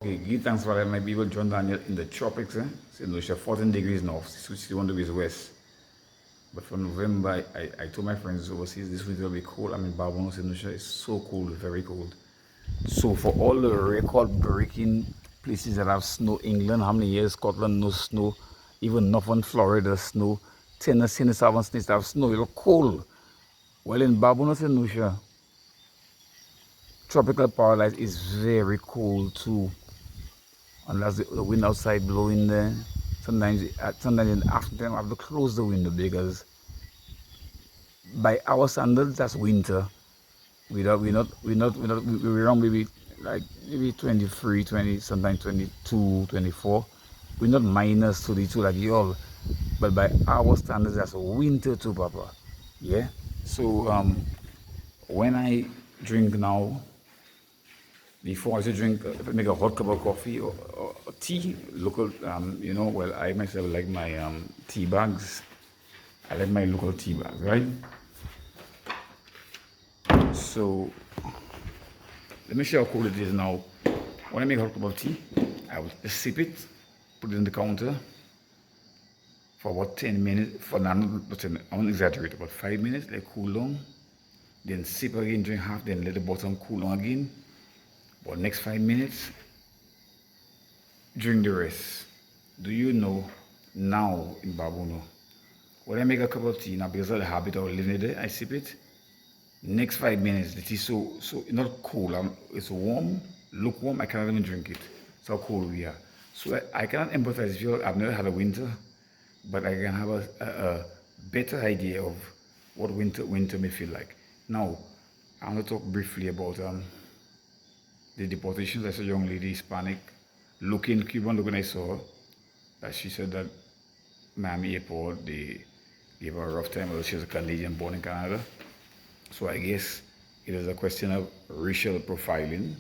Okay, give thanks for that. My people, John Daniel in the tropics, St. Lucia, 14 degrees north, 61 degrees west. But for November, I told my friends overseas this winter will be cold. I'm in Barbados, St. Lucia. It's so cold, very cold. So for all the record-breaking places that have snow, England, how many years? Scotland, no snow. Even northern Florida, snow. Tennessee and the southern states have snow. It's cold. Well, in Barbados, St. Lucia, tropical paradise is very cold too. Unless the wind outside blowing there. Sometimes in the afternoon I have to close the window because by our standards that's winter. We're around maybe 23, 20, sometimes 22, 24. We're not minus 32 like y'all, but by our standards that's winter too, Papa. Yeah. So when I drink now, before I used to drink, make a hot cup of coffee or tea, local, well, I myself like my tea bags. I like my local tea bags, right? So let me show you how cold it is now. When I make a hot cup of tea, I will sip it, put it on the counter for about 10 minutes. For now, I won't exaggerate, about 5 minutes, let it cool down. Then sip again, drink half, then let the bottom cool down again. But next 5 minutes, drink the rest. Do you know now in Babuno, when I make a cup of tea, now because of the habit of living there, I sip it. Next 5 minutes, the tea so not cold. It's warm, lukewarm. I cannot even drink it. That's how cold we are. So I cannot empathize with you. I've never had a winter, but I can have a better idea of what winter may feel like. Now, I want to talk briefly about the deportations. I saw a young lady, Hispanic, Cuban looking. I saw that she said that Miami Airport, they gave her a rough time. Although she was a Canadian born in Canada. So I guess it is a question of racial profiling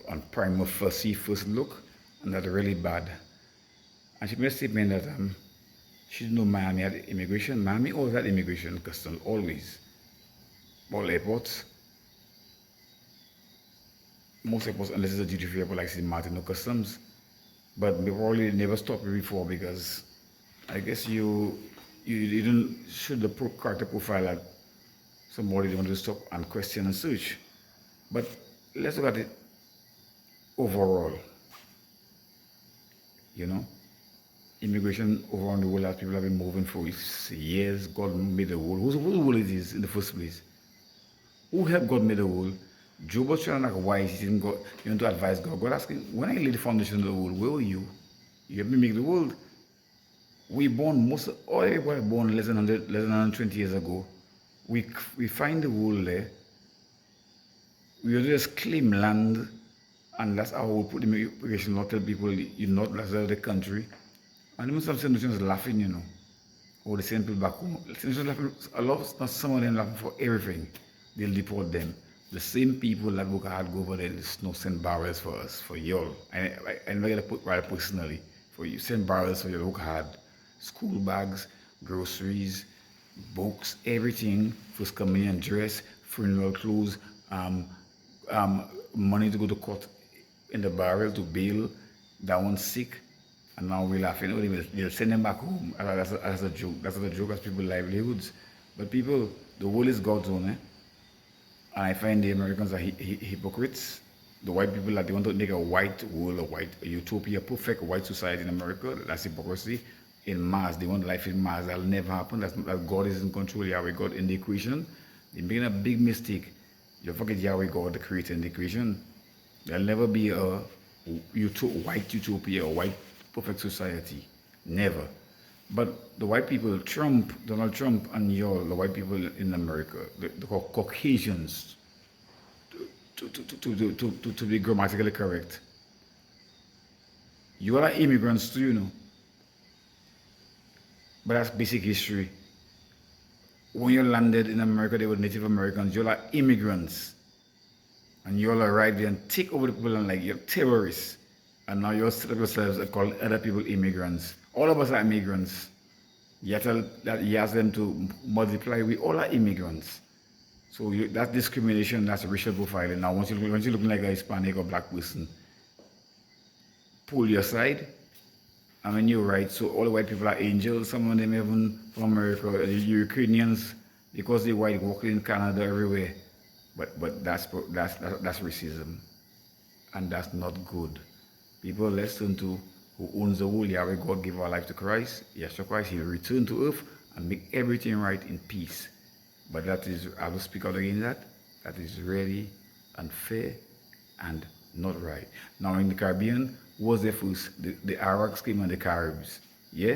on prima facie first look, and that's really bad. And she made a statement that she didn't know Miami had immigration. Miami always had immigration customs, always. All airports, most airports, unless it's a duty-free airport like St. Martin, no customs. But we probably never stopped it before because I guess you didn't shoot the character profile that somebody wanted to stop and question and search. But let's look at it overall. Immigration over on the world, as people have been moving for years. God made the world. Whose world it is in the first place? Who helped God make the world? Job was trying to like why he didn't go, to advise God. God asking, when I laid the foundation of the world, where were you? You helped me make the world. We born all everybody born less than 120 years ago. We find the world there. We just claim land, and that's how we put immigration. Not tell people you're not that's the country. And even some senators laughing, or the same people back home. Senators laughing. Not some of them laughing for everything. They'll deport them. The same people that work hard go over there and send barrels for us, for y'all. I never get to put right personally. For you, send barrels for your work hard. School bags, groceries, books, everything, first communion dress, funeral clothes, money to go to court in the barrel to bail that one sick, and now we're laughing. Oh, they'll send them back home. That's a joke. That's not a joke. That's people's livelihoods. But people, the world is God's own, and I find the Americans are hypocrites. The white people that they want to make a white world, a utopia, perfect white society in America. That's hypocrisy. In Mars, they want life in Mars. That'll never happen. That God is in control. Yahweh God in the equation. They're making a big mistake. You forget Yahweh God, the creator in the equation. There'll never be a white utopia, a white perfect society. Never. But the white people, Donald Trump, and y'all, the white people in America, the Caucasians, to be grammatically correct, you are immigrants too, But that's basic history. When you landed in America, they were Native Americans. You're like immigrants. And you all arrived there and take over the people and like you're terrorists. And now you're set up yourselves and call other people immigrants. All of us are immigrants. You ask them to multiply. We all are immigrants. So that's discrimination, that's racial profiling. Now once you're looking like a Hispanic or black person, pull you aside. I mean, you're right. So all the white people are angels. Some of them even from America, the Ukrainians, because they white working in Canada everywhere. But that's racism, and that's not good. People listen to who owns the world. Yahweh God give our life to Christ. Yeshua Christ, He'll return to earth and make everything right in peace. But that is, I will speak out against that. That is really unfair and not right. Now in the Caribbean, who was there first? The Arawaks came and the Caribs. Yeah?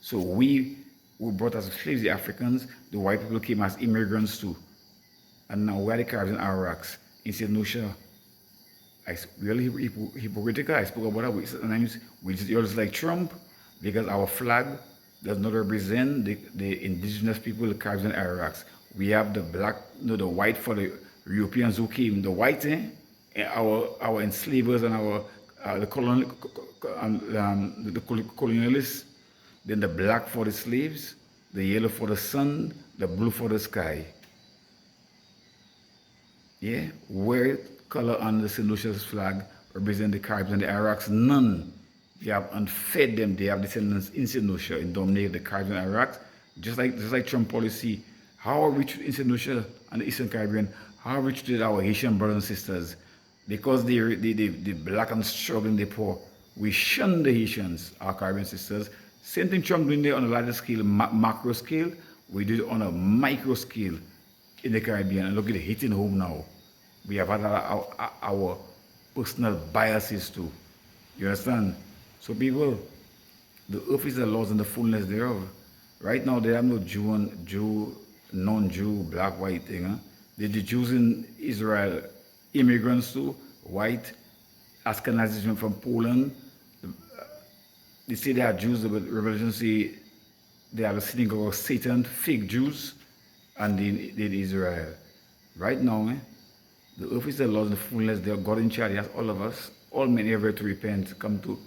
So we were brought as slaves, the Africans. The white people came as immigrants too. And now we're the Caribs and Arawaks. In St. Lucia, really hypocritical. I spoke about that sometimes. We just like Trump because our flag does not represent the indigenous people, the Caribs and Arawaks. We have the black, no, the white for the Europeans who came, the white, our enslavers and the colonialists. Then the black for the slaves, the yellow for the sun, the blue for the sky. Yeah, where color on the St. Lucia's flag represent the Caribs and the Arawaks? None. They have unfed them. They have descendants in St. Lucia and dominate the Caribs and Arawaks. Just like Trump policy. How are we treated in St. Lucia and the Eastern Caribbean? How are we treated our Haitian brothers and sisters? Because the black and struggling, the poor, we shun the Haitians, our Caribbean sisters. Same thing Trump doing there on a larger scale, macro scale. We do it on a micro scale in the Caribbean. And look at the hitting home now. We have had our personal biases too. You understand? So people, the earth is the laws and the fullness thereof. Right now there are no Jew, non-Jew, black, white thing. Huh? The Jews in Israel, immigrants too, white, Ashkenazis from Poland. They say they are Jews, but Revelation say they are the synagogue of Satan, fake Jews, and in Israel. Right now, the earth is the Lord, the fullness, they are God in charge. Yes, all of us, all men ever to repent, come to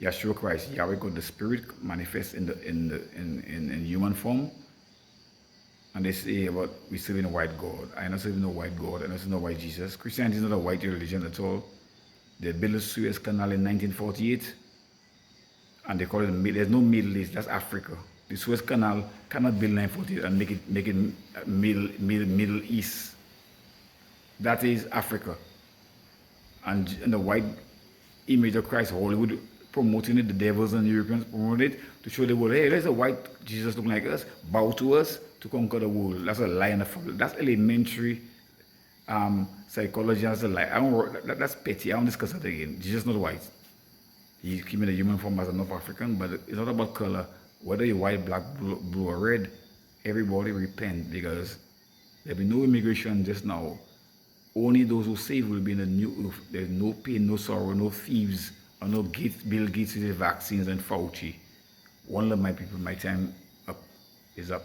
Yeshua Christ, Yahweh God, the Spirit manifest in human form. And they say about we serving a white God. I not serving no white God, I not serving no white Jesus. Christianity is not a white religion at all. They built the Suez Canal in 1948, and they call it there's no Middle East. That's Africa. The Suez Canal cannot build 1948 and make it Middle East. That is Africa. And the white image of Christ, Hollywood promoting it, the devils and the Europeans promote it to show the world, hey, there's a white Jesus looking like us, bow to us to conquer the world. That's a lie and a fall. That's elementary psychology. That's a lie. That's petty. I won't discuss that again. Jesus not white. He came in the human form as a North African, but it's not about color. Whether you're white, black, blue, or red, everybody repent because there'll be no immigration just now. Only those who save will be in the new earth. There's no pain, no sorrow, no thieves, or no Bill Gates with his vaccines and Fauci. One of my people, my time up is up.